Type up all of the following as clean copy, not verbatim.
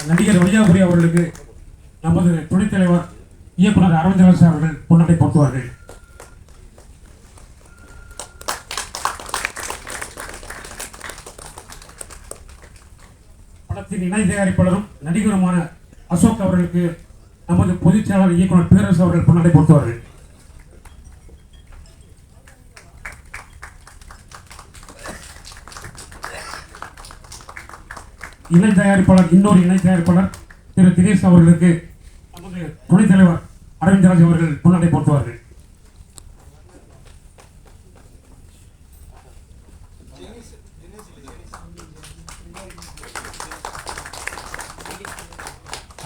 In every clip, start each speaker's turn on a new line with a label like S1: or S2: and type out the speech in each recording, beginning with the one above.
S1: நடிகர் வையாபுரி அவர்களுக்கு நமது துணைத் தலைவர் இயக்குனர் அரவிந்தராஜ் அவர்கள் பொன்னாடை போர்த்துவார்கள். படத்தின் இணை தயாரிப்பாளரும் நடிகருமான அசோக் அவர்களுக்கு நமது பொதுச் செயலாளர் இயக்குனர் பேரரசு அவர்கள் பொன்னாடை போர்த்துவார்கள். இணை தயாரிப்பாளர் இன்னொரு இணை தயாரிப்பாளர் திரு தினேஷ் அவர்களுக்கு நமது துணைத் தலைவர் அரவிந்தராஜ் அவர்கள் பொன்னாடை போர்த்துவார்கள்.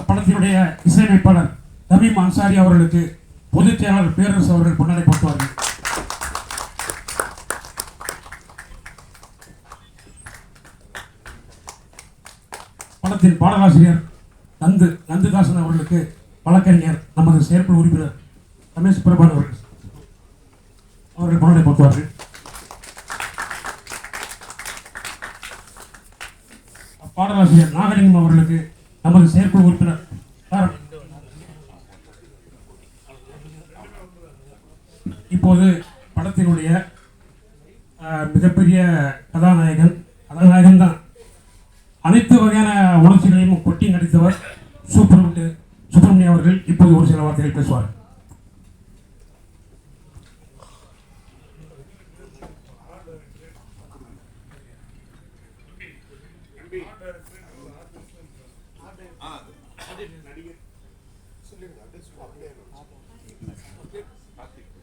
S1: அப்படத்தினுடைய இசையமைப்பாளர் தமீம் அன்சாரி அவர்களுக்கு பொதுச் செயலாளர் பேரரசு அவர்கள் பொன்னாடை போர்த்துவார்கள். படத்தின் பாடலாசிரியர் நந்துதாசன் அவர்களுக்கு வழக்கறிஞர் நமது செயற்குழு உறுப்பினர் ரமேஷ் பிரபான் அவர்கள் பொன்னாடை போர்த்துவார்கள். பாடலாசிரியர் நாகலிங்கம் அவர்களுக்கு நமது செயற்குழு உறுப்பினர் இப்போது படத்தினுடைய மிகப்பெரிய கதாநாயகன் தான் அனைத்து வகையான உணர்ச்சிகளையும் கொட்டி நடித்தவர் சுப்பிரமணியம் அவர்கள் இப்போது ஒரு சில வார்த்தைகள் பேசுவார்.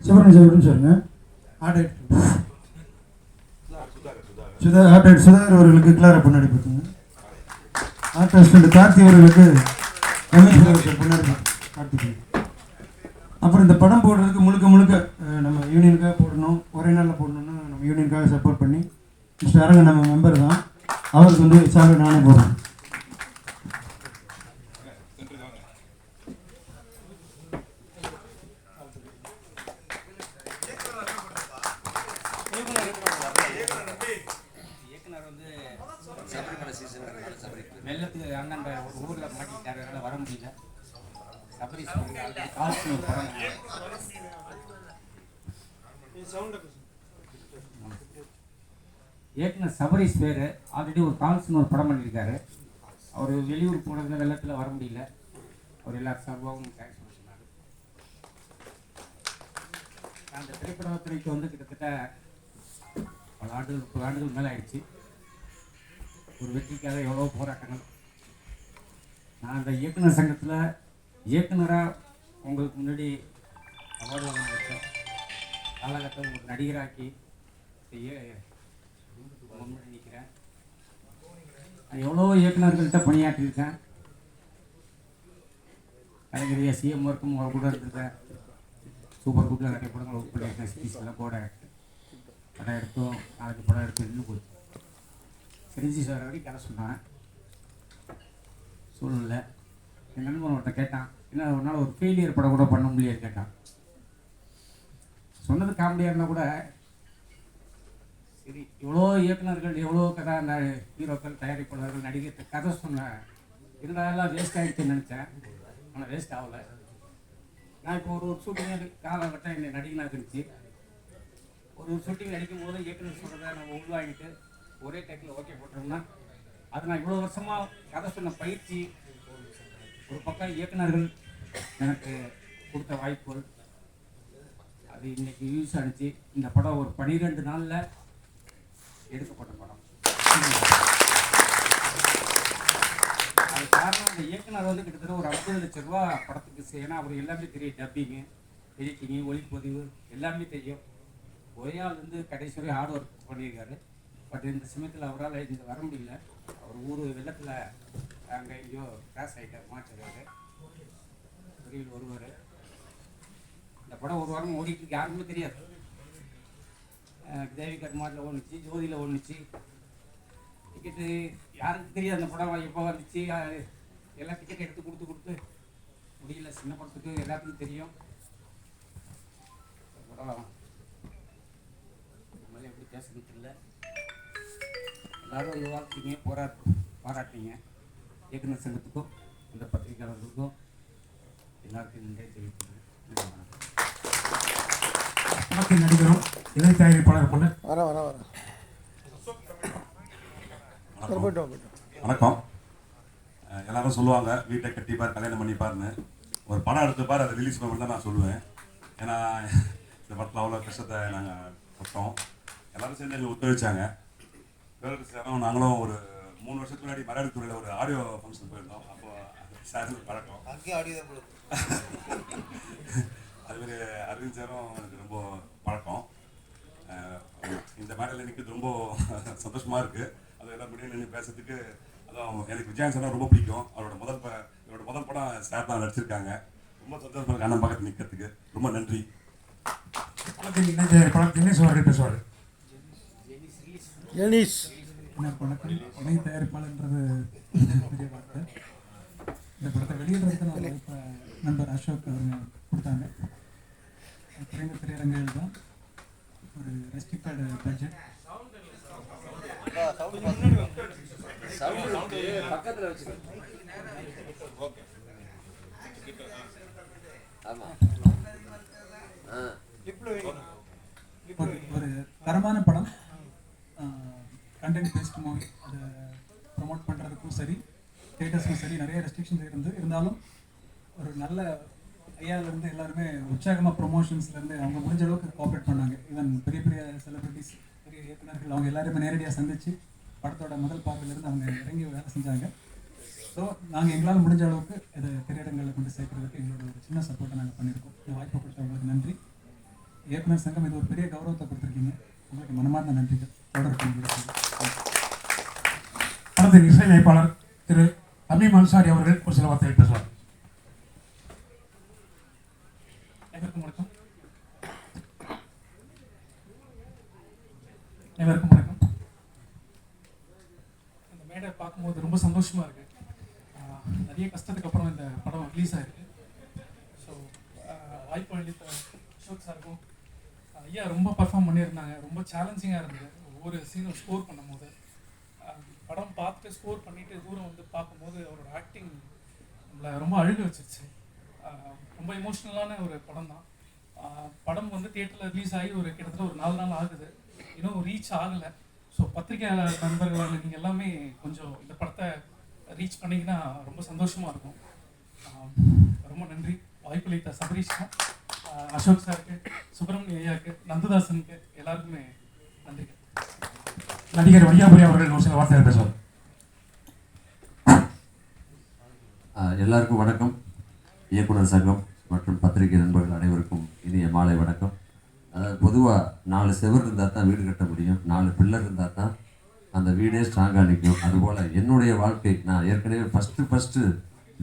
S2: சுப்பிரமணியம் சொல்லுங்க. சுதாகர் அவர்களுக்கு கிளார பொன்னாடி பார்த்துங்க. ஆர்டிஸ்ட் கார்த்தி அவர்களுக்கு ரமேஷ் பொன்னாடி கார்த்திக். அப்புறம் இந்த படம் போடுறதுக்கு முழுக்க நம்ம யூனியனுக்காக போடணும், ஒரே நாளில் போடணும்னா நம்ம யூனியனுக்காக சப்போர்ட் பண்ணி மிஸ்டர் அரங்க நம்ம மெம்பர் தான், அவருக்கு வந்து சாலை நானே போடுறேன்.
S3: வெள்ளத்துக்கு அண்ணன் ஒரு ஊரில் மாட்டிக்கிட்டாரு, அதனால் வர முடியல. சபரிஸ் கால்ஸ்னு ஒரு படம், இயக்குனர் சபரிஸ் பேர் ஆல்ரெடி ஒரு கால்ஸ்னு ஒரு படம் பண்ணியிருக்காரு. அவர் வெளியூர் போனதுல வெள்ளத்தில் வர முடியல. அவர் எல்லாரும் சார்பாகவும் தேங்க்ஸ் சொன்னார். அந்த திரைப்படத்துறைக்கு வந்து கிட்டத்தட்ட பல ஆண்டுகள் மேலே ஆயிடுச்சு. ஒரு வெற்றிக்காக எவ்வளோ போராட்டங்கள். நான் அந்த இயக்குனர் சங்கத்தில் இயக்குனராக உங்களுக்கு முன்னாடி அவார்டு வாங்க வச்சேன். காலகட்டம் ஒரு நடிகராக்கி முன்னாடி நிற்கிறேன். நான் எவ்வளோ இயக்குனர்கள்ட்ட பணியாற்றியிருக்கேன். கலைஞரியா சிஎம் ஒர்க்கும் கூட இருந்திருக்கேன். சூப்பர் குட்டில் நிறைய படங்கள் ஒர்க் பண்ணியிருக்கேன். ஸ்பீஸ்லாம் படம் எடுத்தோம், நாளைக்கு படம் எடுத்து இன்னும் போச்சு. செஞ்சி சார் வரைக்கும் கதை சொன்னான். சூழ்நிலை என் நண்பன் ஒருத்தன் கேட்டான், என்ன ஒரு நாள் ஒரு ஃபெயிலியர் படம் கூட பண்ண முடியாது கேட்டான். சொன்னது காமெடியாக இருந்தால் கூட சரி, இவ்வளோ இயக்குநர்கள் எவ்வளோ கதை அந்த ஹீரோக்கள் தயாரிப்பாளர்கள் நடிகர் கதை சொன்னேன், இருந்தாலும் வேஸ்ட் ஆகிடுச்சுன்னு நினச்சேன். ஆனால் வேஸ்ட் ஆகலை. நான் இப்போ ஒரு ஷூட்டிங் காலகட்டம் என்னை நடிகனாக இருந்துச்சு. ஒரு ஷூட்டிங் நடிக்கும் போது இயக்குனர் சொல்கிறத நம்ம உள்வாங்கிட்டு ஒரே டைப்பில் ஓகே போட்டோம்னா அது நான் இவ்வளோ வருஷமாக கதை சொன்ன பயிற்சி, ஒரு பக்கம் இயக்குனர்கள் எனக்கு கொடுத்த வாய்ப்புகள், அது இன்னைக்கு யூஸ் ஆனிச்சு. இந்த படம் ஒரு 12 நாளில் எடுக்கப்பட்ட படம். அது காரணம் அந்த இயக்குனர் வந்து கிட்டத்தட்ட ஒரு 50 லட்ச ரூபா படத்துக்கு. ஏன்னா அவர் எல்லாமே தெரியும், டப்பிங்கு, எடிட்டிங்கு, ஒளிப்பதிவு எல்லாமே தெரியும். ஒரே ஆள் வந்து கடைசி வரை ஹார்ட் ஒர்க் பண்ணியிருக்காரு. பட் இந்த சமயத்தில் அவரால் இங்கே வர முடியல. அவர் ஊர் வெள்ளத்தில் அங்கே எங்கேயோ கிராஸ் ஆகிட்டார், மாற்றிருக்காரு. வெளியில் வருவார். இந்த படம் ஒரு வாரம் ஓடிட்டு யாருக்குமே தெரியாது. தேவிகர் மாட்டில் ஓடுச்சு, ஜோதியில் ஓடுச்சு. டிக்கெட்டு யாருக்கும் தெரியாது அந்த படம் எப்போ வந்துச்சு. எல்லாம் டிக்கெட் எடுத்து கொடுத்து முடியல. சின்ன படத்துக்கு எல்லாத்துக்கும் தெரியும். படம் நம்மளால எப்படி பேசுறது இல்லை. எல்லாரும் வந்து வாழ்த்தீங்க, பாராட்டினீங்க. இயக்குனர் சங்கத்துக்கும் இந்த பத்திரிகையாளர்களுக்கும் எல்லாருக்கும் நன்றி தெரிவிக்கிறேன்.
S1: படத்தின் நடிகரும் இணை தயாரிப்பாளர் பண்ண
S4: வணக்கம். எல்லாரும் சொல்லுவாங்க வீட்டை கட்டிப்பார் கல்யாணம் பண்ணிப்பார்னு. ஒரு படம் எடுத்துப்பார் அதை ரிலீஸ் பண்ணி தான் நான் சொல்லுவேன். ஏன்னா இந்த படத்தில் அவ்வளோ கஷ்டத்தை நாங்கள் பட்டோம். எல்லாரும் சேர்ந்து எங்களுக்கு ஒத்துழைச்சாங்க. சேரும் நாங்களும் ஒரு 3 வருஷத்துக்கு முன்னாடி மலையாளத்துறையில் ஒரு ஆடியோ ஃபங்க்ஷன் போயிருந்தோம். அப்போ சார் பழக்கம் அதுமாரி அரவிந்த் சாரும் எனக்கு ரொம்ப பழக்கம். இந்த மேடையில் எனக்கு ரொம்ப சந்தோஷமாக இருக்குது. அது எல்லாம் முன்னாடி நின்று பேசுறதுக்கு. அதான் எனக்கு விஜயன் சார் ரொம்ப பிடிக்கும். அவரோட முதல் படம் சார் தான் நடிச்சிருக்காங்க. ரொம்ப சந்தோஷமாக இருக்கு அண்ணன் பக்கத்தில் நிற்கிறதுக்கு. ரொம்ப நன்றி.
S1: படத்தின் இணை தயாரிப்பாளர் தினேஷ் அவர்கள் பேசுவார்.
S5: வணக்கம். இணை தயாரிப்பாளர்ன்றது பெரிய வார்த்தை. இந்த படத்தை வெளியிடுறதுக்கு நான் இப்போ நண்பர் அசோக் அவங்க கொடுத்தாங்க. குறைந்த திரையரங்குகள் தான், ஒரு ரெஸ்ட்ரிக்டட் பட்ஜெட். ஒரு தரமான படம், கண்டென்ட் பேஸ்ட் மூவி. அதை ப்ரொமோட் பண்ணுறதுக்கும் சரி, தேட்டர்ஸ்க்கும் சரி நிறைய ரெஸ்ட்ரிக்ஷன்ஸ் இருந்தாலும் ஒரு நல்ல ஐயாவிலேருந்து எல்லாருமே உற்சாகமாக ப்ரொமோஷன்ஸ்லேருந்து அவங்க முடிஞ்ச அளவுக்கு கோஆப்ரேட் பண்ணாங்க. ஈவன் பெரிய பெரிய செலிபிரிட்டிஸ், பெரிய இயக்குநர்கள் அவங்க எல்லாருமே நேரடியாக சந்தித்து படத்தோட முதல் பார்வையிலேருந்து அவங்க இறங்கி வேலை செஞ்சாங்க. ஸோ நாங்கள் எங்களால் முடிஞ்ச அளவுக்கு இதை திரையிடங்களில் கொண்டு சேர்க்கறதுக்கு எங்களோட ஒரு சின்ன சப்போர்ட்டை நாங்கள் பண்ணியிருக்கோம். இந்த வாய்ப்பை கொடுத்தவங்களுக்கு நன்றி. இயக்குனர் சங்கம் இது ஒரு பெரிய கௌரவத்தை கொடுத்துருக்கீங்க. உங்களுக்கு மனமார்ந்த நன்றிகள்.
S1: படத்தின் இசையமைப்பாளர் திரு அமீம் அன்சாரி அவர்கள் ஒரு சில வார்த்தைகள் பேசுவார்.
S5: அனைவருக்கும் வணக்கம். அனைவருக்கும் வணக்கம். இந்த மேடை பார்க்கும்போது ரொம்ப சந்தோஷமாக இருக்குது. நிறைய கஷ்டத்துக்கு அப்புறம் இந்த படம் ரிலீஸ் ஆகிருக்கு. ஸோ வாய்ப்பு அளித்த அசோக் சாருக்கும் ஐயா ரொம்ப பர்ஃபார்ம் பண்ணியிருந்தாங்க. ரொம்ப சேலஞ்சிங்காக இருந்தது. ஒவ்வொரு சீனும் ஸ்கோர் பண்ணும்போது படம் பார்த்துட்டு ஸ்கோர் பண்ணிவிட்டு தூரம் வந்து பார்க்கும்போது அவரோட ஆக்டிங் நம்மளை ரொம்ப அழுக வச்சிருச்சு. ரொம்ப எமோஷ்னலான ஒரு படம் தான். படம் வந்து தியேட்டரில் ரிலீஸ் ஆகி ஒரு கிட்டத்தட்ட ஒரு 4 நாள் ஆகுது. இன்னும் ரீச் ஆகலை. ஸோ பத்திரிகையாளர் நண்பர்களான நீங்கள் எல்லாமே கொஞ்சம் இந்த படத்தை ரீச் பண்ணிங்கன்னா ரொம்ப சந்தோஷமாக இருக்கும். ரொம்ப நன்றி. வாய்ப்பளித்த சபரீஷ்க்கும், அசோக் சாருக்கு, சுப்பிரமணிய ஐயாவுக்கு, நந்துதாசனுக்கு எல்லாருக்குமே நன்றி.
S1: நடிகர் வையாபுரி அவர்கள் ஒரு சில வார்த்தைகள் பேசுவார்.
S6: எல்லாருக்கும் வணக்கம். இயக்குனர் சங்கம் மற்றும் பத்திரிகை நண்பர்கள் அனைவருக்கும் இனிய மாலை வணக்கம். அதாவது பொதுவாக 4 செவர் இருந்தால் தான் வீடு கட்ட முடியும், 4 பில்லர் இருந்தால் தான் அந்த வீடே ஸ்ட்ராங்காக நிற்கும். அதுபோல் என்னுடைய வாழ்க்கை, நான் ஏற்கனவே ஃபஸ்ட்டு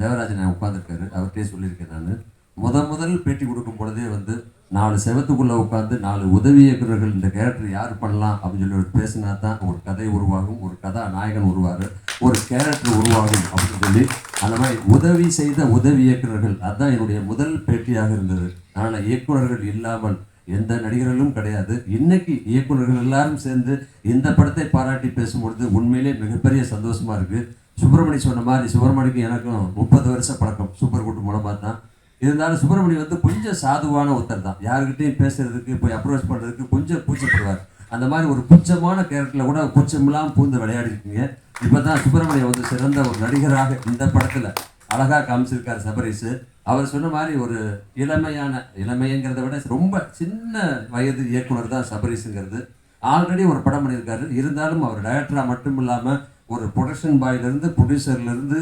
S6: தேவராஜன் உட்காந்துருக்காரு, அவர்கிட்டே சொல்லியிருக்கேன். நான் முதல் பேட்டி கொடுக்கும் பொழுதே வந்து 4 செவத்துக்குள்ளே உட்காந்து 4 உதவி இயக்குநர்கள் இந்த கேரக்டர் யார் பண்ணலாம் அப்படின்னு சொல்லி பேசினா தான் ஒரு கதை உருவாகும், ஒரு கதாநாயகன் உருவார், ஒரு கேரக்டர் உருவாகும் அப்படின்னு சொல்லி அந்த மாதிரி உதவி செய்த உதவி இயக்குநர்கள் அதுதான் என்னுடைய முதல் பேட்டியாக இருந்தது. அதனால் இயக்குநர்கள் இல்லாமல் எந்த நடிகர்களும் கிடையாது. இன்னைக்கு இயக்குநர்கள் எல்லாரும் சேர்ந்து இந்த படத்தை பாராட்டி பேசும்பொழுது உண்மையிலே மிகப்பெரிய சந்தோஷமா இருக்கு. சுப்பிரமணி சொன்ன மாதிரி சுப்பிரமணிக்கு எனக்கும் 30 வருஷ பழக்கம் சூப்பர் கூட்டு மூலமாக தான். இருந்தாலும் சுப்பிரமணி வந்து கொஞ்சம் சாதுவான ஒருத்தர் தான். யாருக்கிட்டையும் பேசுறதுக்கு போய் அப்ரோச் பண்ணுறதுக்கு கொஞ்சம் கூச்சப்படுவார். அந்த மாதிரி ஒரு புச்சமான கேரக்டரில் கூட கூச்சமெல்லாம் பூந்து விளையாடிருக்கீங்க. இப்போ தான் சுப்பிரமணியம் வந்து சிறந்த ஒரு நடிகராக இந்த படத்தில் அழகாக காமிச்சிருக்காரு சபரீஷ். அவர் சொன்ன மாதிரி ஒரு இளமைங்கிறத விட ரொம்ப சின்ன வயது இயக்குனர் தான் சபரீஷுங்கிறது. ஆல்ரெடி ஒரு படம் பண்ணியிருக்காரு. இருந்தாலும் அவர் டைரக்டராக மட்டும் இல்லாமல் ஒரு ப்ரொடக்ஷன் பாயிலிருந்து ப்ரொடியூசர்லேருந்து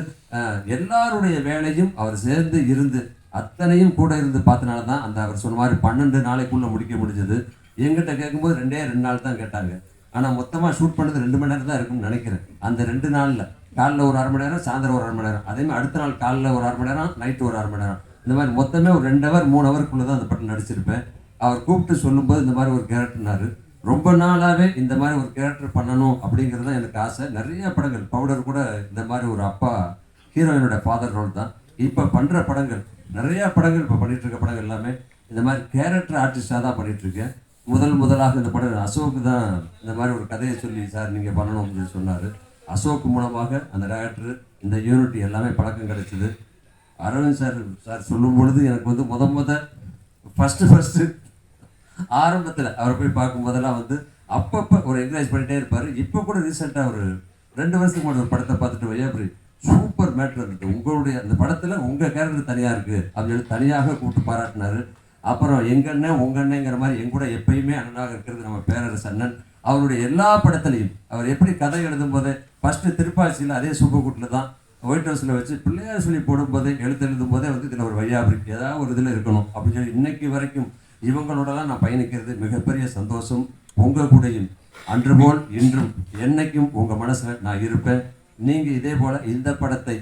S6: எல்லாருடைய வேலையும் அவர் சேர்ந்து இருந்து அத்தனையும் கூட இருந்து பார்த்தனால தான் அந்த அவர் சொன்ன மாதிரி 12 நாளைக்குள்ளே முடிக்க முடிஞ்சது. எங்கிட்ட கேட்கும்போது 2 நாள் தான் கேட்டாங்க. ஆனால் மொத்தமாக ஷூட் பண்ணது 2 மணி நேரம் தான் இருக்குன்னு நினைக்கிறேன். அந்த 2 நாளில் காலைல ஒரு 1/2 மணி நேரம், சாயந்தரம் ஒரு 1/2 மணி நேரம், அதேமாதிரி அடுத்த நாள் காலைல ஒரு 1/2 மணி நேரம், நைட்டு ஒரு 1/2 மணி நேரம், இந்த மாதிரி மொத்தமே ஒரு 2 ஹவர் 3 ஹவருக்குள்ளே தான் அந்த படம் நடிச்சிருப்பேன். அவர் கூப்பிட்டு சொல்லும்போது இந்த மாதிரி ஒரு கேரக்டர்னாரு. ரொம்ப நாளாகவே இந்த மாதிரி ஒரு கேரக்டர் பண்ணணும் அப்படிங்கிறது தான் எனக்கு ஆசை. நிறைய படங்கள் பவுடர் கூட இந்த மாதிரி ஒரு அப்பா ஹீரோயினோட ஃபாதர் ரோல் தான். இப்போ பண்ணுற படங்கள் நிறையா படங்கள் இப்போ பண்ணிகிட்டு இருக்க படங்கள் எல்லாமே இந்த மாதிரி கேரக்டர் ஆர்டிஸ்டாக தான் பண்ணிகிட்ருக்கேன். முதலாக இந்த படம் அசோக் தான் இந்த மாதிரி ஒரு கதையை சொல்லி சார் நீங்கள் பண்ணணும் அப்படின்னு சொன்னார். அசோக் மூலமாக அந்த டேரக்டர் இந்த யூனிட் எல்லாமே பழக்கம் கிடைச்சிது. அரவிந்த் சார் சொல்லும் பொழுது எனக்கு வந்து ஃபஸ்ட்டு ஆரம்பத்தில் அவரை போய் பார்க்கும்போதெல்லாம் வந்து அப்பப்போ ஒரு என்கரேஜ் பண்ணிகிட்டே இருப்பார். இப்போ கூட ரீசெண்டாக ஒரு 2 வருஷத்துக்கு முன்னாடி ஒரு படத்தை பார்த்துட்டு வையாபுரி சூப்பர் மேட்ரு இருந்தது, உங்களுடைய அந்த படத்தில் உங்கள் கேரக்டர் தனியாக இருக்குது அப்படின்னு சொல்லி தனியாக கூப்பிட்டு பாராட்டினார். அப்புறம் எங்கள் அண்ணன் உங்கள் அண்ணங்கிற மாதிரி எங்கூட எப்பயுமே அண்ணனாக இருக்கிறது நம்ம பேரரசு அண்ணன். அவருடைய எல்லா படத்துலையும் அவர் எப்படி கதை எழுதும் போதே ஃபஸ்ட்டு திருப்பாச்சியில் அதே சூப்பர்கூட்டில் தான் ஒயிட் ஹவுஸில் வச்சு பிள்ளையார் சொல்லி போடும்போதே எழுதும் போதே வந்து இதில் ஒரு வையாபுரி ஏதாவது ஒரு இதில் இருக்கணும் அப்படின்னு சொல்லி இன்னைக்கு வரைக்கும் இவங்களோடலாம் நான் பயணிக்கிறது மிகப்பெரிய சந்தோஷம். உங்கள் கூடயும் அன்று போல் இன்றும் என்னைக்கும் உங்கள் மனசில் நான் இருப்பேன். நீங்கள் இதே போல் இந்த படத்தை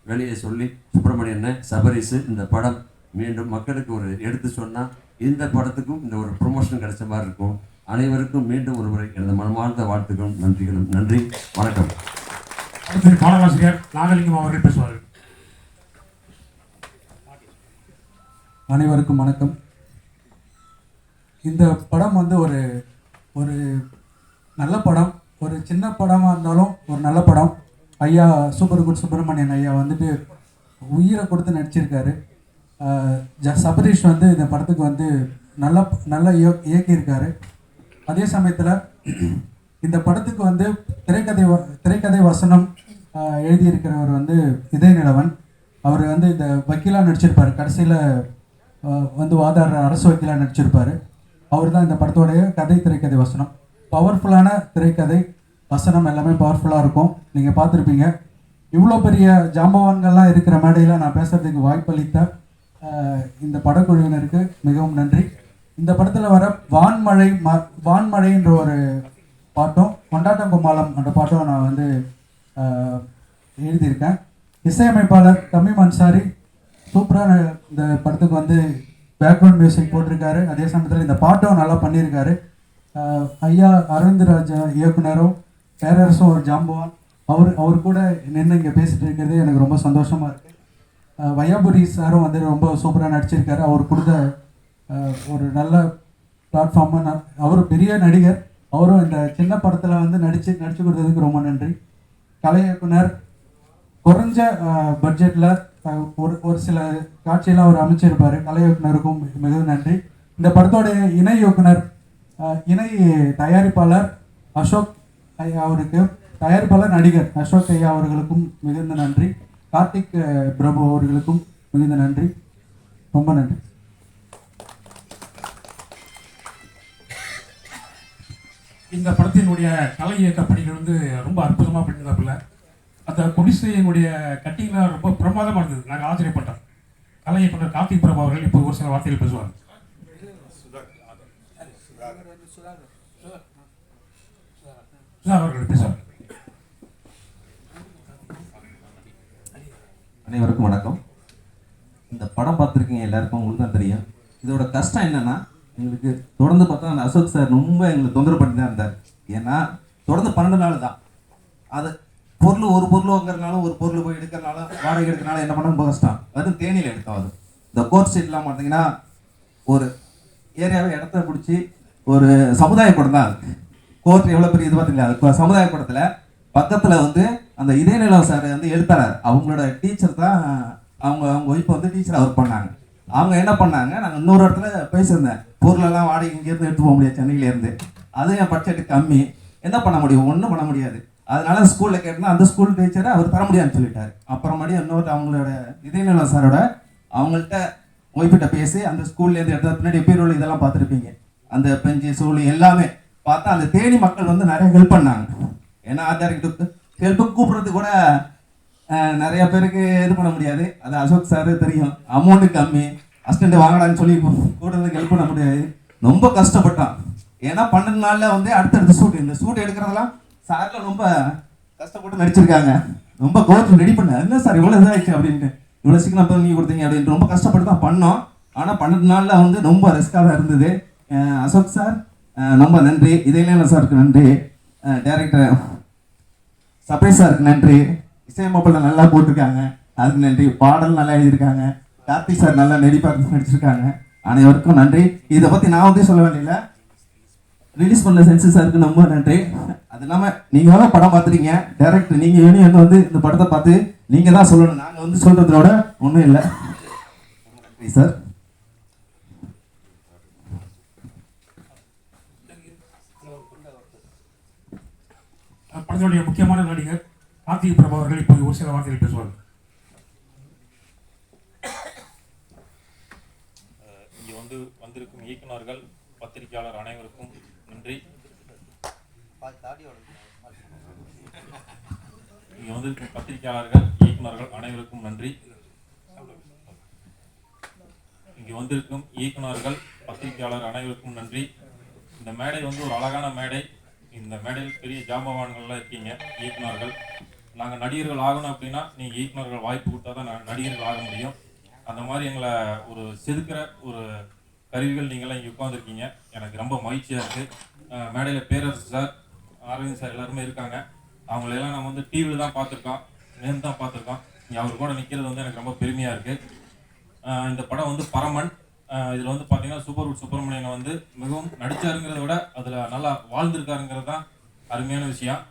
S6: வெளியே சொல்லி சுப்பிரமணியன் சபரிசு இந்த படம் மீண்டும் மக்களுக்கு ஒரு எடுத்து சொன்னால் இந்த படத்துக்கும் இந்த ஒரு ப்ரொமோஷன் கிடைச்ச மாதிரி இருக்கும். அனைவருக்கும் மீண்டும் ஒரு முறை எனது மனமார்ந்த வாழ்த்துக்களும் நன்றிகளும். நன்றி, வணக்கம்.
S1: அடுத்து பாடலாசிரியர் நாகலிங்கம் அவர்கள் பேசுவார்கள்.
S7: அனைவருக்கும் வணக்கம். இந்த படம் வந்து ஒரு நல்ல படம், ஒரு சின்ன படமாக இருந்தாலும் ஒரு நல்ல படம். ஐயா சூப்பர் குட் சுப்பிரமணியன் ஐயா வந்துட்டு உயிரை கொடுத்து நடிச்சிருக்காரு. சபரீஷ் வந்து இந்த படத்துக்கு வந்து நல்லா இயக்கியிருக்காரு. அதே சமயத்தில் இந்த படத்துக்கு வந்து திரைக்கதை வசனம் எழுதியிருக்கிறவர் வந்து இதயநிலவன். அவர் வந்து இந்த வக்கீலாக நடிச்சிருப்பார், கடைசியில் வந்து வாதாடுற அரசு வக்கீலாக நடிச்சிருப்பார். அவர் தான் இந்த படத்தோடைய திரைக்கதை வசனம். பவர்ஃபுல்லான திரைக்கதை வசனம் எல்லாமே பவர்ஃபுல்லாக இருக்கும். நீங்கள் பார்த்துருப்பீங்க. இவ்வளோ பெரிய ஜாம்பவான்கள்லாம் இருக்கிற மேடையில் நான் பேசுகிறதுக்கு வாய்ப்பளித்த இந்த படக்குழுவினருக்கு மிகவும் நன்றி. இந்த படத்தில் வர வான்மழைன்ற ஒரு பாட்டும் கொண்டாட்டம் கும்மாளம் அந்த பாட்டும் நான் வந்து எழுதியிருக்கேன். இசையமைப்பாளர் தமீம் அன்சாரி சூப்பரான இந்த படத்துக்கு வந்து பேக்ரவுண்ட் மியூசிக் போட்டிருக்காரு. அதே சமயத்தில் இந்த பாட்டும் நல்லா பண்ணியிருக்காரு. ஐயா அரவிந்த் ராஜா இயக்குனரும் பேரரசும் ஒரு ஜாம்பவான். அவர் கூட நின்று இங்கே பேசிகிட்டு இருக்கிறது எனக்கு ரொம்ப சந்தோஷமாக இருக்குது. வையாபுரி சாரும் வந்து ரொம்ப சூப்பராக நடிச்சிருக்காரு. அவர் கொடுத்த ஒரு நல்ல பிளாட்ஃபார்மாக அவர் பெரிய நடிகர். அவரும் இந்த சின்ன படத்தில் வந்து நடித்து கொடுத்ததுக்கு ரொம்ப நன்றி. கலை இயக்குனர் குறைஞ்ச பட்ஜெட்டில் ஒரு சில காட்சியெல்லாம் அவர் அமைச்சிருப்பார். கலை இயக்குனருக்கும் மிகவும் நன்றி. இந்த படத்தோடைய இணை இயக்குனர் இணை தயாரிப்பாளர் அசோக் ஐயா அவருக்கு, தயாரிப்பாளர் நடிகர் அசோக் ஐயா அவர்களுக்கும் மிகுந்த நன்றி. கார்த்திக் பிரபு அவர்களுக்கும் மிகுந்த நன்றி. ரொம்ப நன்றி.
S1: இந்த படத்தினுடைய கலை இயக்க பணிகள் வந்து ரொம்ப அற்புதமாக பண்ணியிருந்தாப்புல. அந்த குடிசையினுடைய கட்டிங்லாம் ரொம்ப பிரமாதமாக இருந்தது. நாங்கள் ஆச்சரியப்பட்டோம். கலை இயக்குனர் கார்த்திக் பிரபு அவர்கள் இப்போ ஒரு சில வார்த்தைகள் பேசுவார். அவர்கள் பேசுவார்.
S8: அனைவருக்கும் வணக்கம். இந்த படம் பார்த்துருக்கீங்க, எல்லாருக்கும் உங்களுக்கு தான் தெரியும். இதோட கஷ்டம் என்னன்னா, எங்களுக்கு தொடர்ந்து பார்த்தா அந்த அசோக் சார் ரொம்ப எங்களுக்கு தொந்தரவு பண்ணி தான் இருந்தார். ஏன்னா தொடர்ந்து 12 நாள் தான் அது ஒரு பொருள் வாங்குறதுனாலும் ஒரு பொருள் போய் எடுக்கிறனாலும் வாடகை எடுக்கிறனால என்ன பண்ண ரொம்ப கஷ்டம். அதுவும் தேனியில் எடுத்தோம். அது இந்த கோர்ட் ஸ்ட்ரீட்லாம் பார்த்தீங்கன்னா ஒரு ஏரியாவை இடத்த பிடிச்சி ஒரு சமுதாய படம் தான். அது கோர்ட் எவ்வளோ பெரிய இது பார்த்தீங்களா, அது சமுதாய படத்தில் பக்கத்தில் வந்து அந்த இதயநிலம் சார் வந்து எழுத்தாளர், அவங்களோட டீச்சர் தான். அவங்க ஒய்ஃபை வந்து டீச்சராக ஒர்க் பண்ணாங்க. அவங்க என்ன பண்ணாங்க, நாங்கள் இன்னொரு இடத்துல பேசியிருந்தேன், பொருளெல்லாம் வாடகை இங்கேருந்து எடுத்து போக முடியாது சென்னையிலேருந்து, அதுவும் என் பட்ஜெட்டு கம்மி, என்ன பண்ண முடியும், ஒன்றும் பண்ண முடியாது. அதனால ஸ்கூலில் கேட்டால் அந்த ஸ்கூல் டீச்சரை அவர் தர முடியாதுன்னு சொல்லிட்டாரு. அப்புறமாடி இன்னொரு அவங்களோட இதயநிலம் சாரோட அவங்கள்ட்ட ஒய்ஃபிட்ட பேசி அந்த ஸ்கூல்லேருந்து எடுத்த பின்னாடி பீரோல் இதெல்லாம் பார்த்துருப்பீங்க, அந்த பெஞ்சு சூழி எல்லாமே பார்த்தா அந்த தேனி மக்கள் வந்து நிறைய ஹெல்ப் பண்ணாங்க. ஏன்னா ஆச்சாரிக்கு ஹெல்ப்புக்கு கூப்பிட்றது கூட நிறைய பேருக்கு இது பண்ண முடியாது. அது அசோக் சார் தெரியும், அமௌண்ட்டு கம்மி, அசிஸ்டண்ட் வாங்கடான்னு சொல்லி கூடுறதுக்கு ஹெல்ப் பண்ண முடியாது. ரொம்ப கஷ்டப்பட்டான். ஏன்னா 12 நாளில் வந்து அடுத்தடுத்த ஷூட், இந்த ஷூட் எடுக்கிறதெல்லாம் சார்லாம் ரொம்ப கஷ்டப்பட்டு நடிச்சிருக்காங்க. ரொம்ப கோர்ட் ரெடி பண்ண, இல்லை சார் இவ்வளோ இதாகிடுச்சு அப்படின்ட்டு, இவ்வளோ சீக்கிரம் அப்போ நீங்கள் கொடுத்தீங்க அப்படின்ட்டு ரொம்ப கஷ்டப்பட்டு தான் பண்ணோம். ஆனால் 12 நாளில் வந்து ரொம்ப ரிஸ்க்காக தான் இருந்தது. அசோக் சார் ரொம்ப நன்றி, இதயநிலம் சாருக்கு நன்றி, டைரக்டர் சபரீஷ் சாருக்கு நன்றி, இசையமைப்பில் நல்லா போட்டிருக்காங்க அதுக்கு நன்றி, பாடல் நல்லா எழுதியிருக்காங்க, கார்த்திக் சார் நல்லா நடிச்சிருக்காங்க. அனைவருக்கும் நன்றி. இதை பற்றி நான் வந்து சொல்ல வேண்டியதில்லை, ரிலீஸ் பண்ண சென்சஸ் சாருக்கு ரொம்ப நன்றி. அது இல்லாமல் நீங்கள் வேணால் படம் பார்த்துறீங்க, டேரக்டர் நீங்கள் யூனியன் வந்து இந்த படத்தை பார்த்து நீங்கள் தான் சொல்லணும், நாங்கள் வந்து சொல்கிறதோட ஒன்றும் இல்லை. நன்றி சார்.
S1: படத்தினுடைய முக்கியமான நடிகர் கார்த்திக் பிரபு அவர்கள் இப்போது ஒரு சில வார்த்தைகள் பேசுவார்கள்.
S9: இங்கே வந்திருக்கும் இயக்குநர்கள், பத்திரிகையாளர் அனைவருக்கும் நன்றி. இங்கே வந்திருக்கும் பத்திரிகையாளர்கள், இயக்குநர்கள் அனைவருக்கும் நன்றி. இங்கே வந்திருக்கும் இயக்குநர்கள், பத்திரிகையாளர் அனைவருக்கும் நன்றி. இந்த மேடை ஒரு அழகான மேடை. இந்த மேடையில் பெரிய ஜாம்பவான்கள்லாம் இருக்கீங்க, இயக்குநர்கள். நாங்கள் நடிகர்கள் ஆகணும் அப்படின்னா நீங்கள் இயக்குநர்கள் வாய்ப்பு கொடுத்தா தான் நடிகர்கள் ஆக முடியும். அந்த மாதிரி எங்களை ஒரு செதுக்கிற ஒரு கருவிகள் நீங்களாம் இங்கே உட்காந்துருக்கீங்க. எனக்கு ரொம்ப மகிழ்ச்சியாக இருக்குது. மேடையில் பேரரசு சார், அரவிந்த் சார் எல்லாருமே இருக்காங்க. அவங்களெல்லாம் நம்ம டிவியில் தான் பார்த்துருக்கோம், நேர்ந்து தான் பார்த்துருக்கோம். இங்கே அவர் கூட நிற்கிறது எனக்கு ரொம்ப பெருமையாக இருக்குது. இந்த படம் பரமன். இதில் பார்த்தீங்கன்னா சூப்பர்வுட் சுப்பிரமணியன் மிகவும் நடித்தாருங்கிறத விட அதில் நல்லா வாழ்ந்திருக்காருங்கிறது தான் அருமையான விஷயம்.